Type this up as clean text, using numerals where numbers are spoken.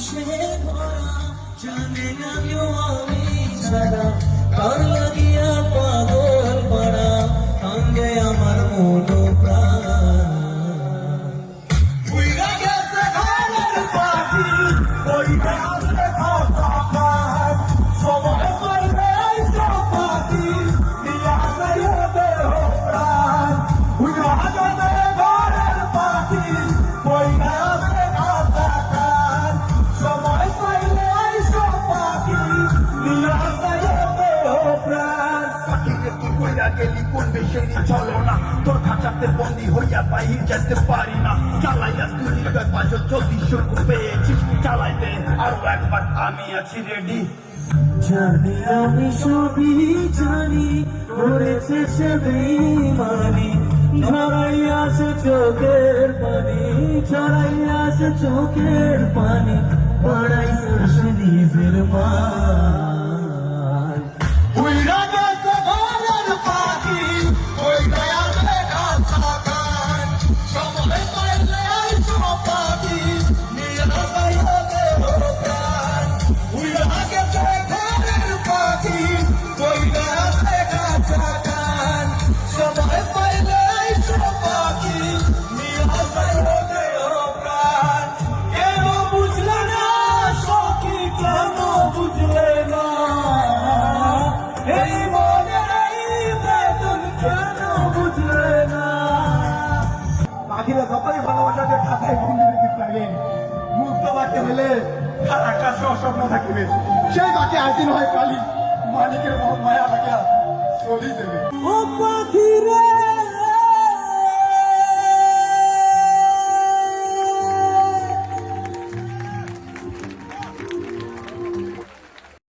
বিষে ভরা জানে না কেউ আমি ছাড়া কার লাগিয়া পাগল পাড়া সঙ্গে আমার মন প্রাণ উইরা গেছে ঘরের পাখি ওইটা আসলে খাওয়া খায় সময় করবে এই সব পাখি নিয়ে আসে দেহ প্রাণ উইরা গেছে ঘরের পাখি ওইটা আসলে খাওয়া খায় সময় পাইলে এই সব পাখি নিয়ে আসে দেহ প্রাণ পাখিকে তুই কইরা গেলি কোন বেশি চলো না তোর খাঁচাতে বন্দি হইয়া বাহির যেতে পারি না চালাইয়া তুই পাঁচ যদি শুরু পেয়েছিস চালাইতে আরো একবার আমি আছি রেডি জানি আমি সবই জানি করেছে সে বেঈমানি ঝরাইয়াছে চোখের পানি ঝরাইয়াছে চোখের পানি বাড়াইছে সে নিজের মান উইরা গেছে ঘরের পাখি ওইটা আসলে খাঁচা খায় সময় পাইলে এই সব পাখি নিয়ে আসাইয়া দেহ প্রাণ উইরা গেছে ঘরের পাখি ওইটা আসলে খাঁচা খায় সময় পাইলে এই সব পাখি নিয়ে আসাইয়া দেহ প্রাণ কেন বুঝলে না সখী কেন বুঝলে না এই মনের এই বেদন কেন বুঝলে না পাখিরা যতই ভালোবাসা দিয়ে খাতায় বন্দি রেখে থাকে মুক্ত বাকি হলে আর আকাশ স্বপ্ন থাকিবে সেই বাকি একদিন হয় কালি মালিকের মায়া লাগিয়া চলি যাবে ও পাখি রে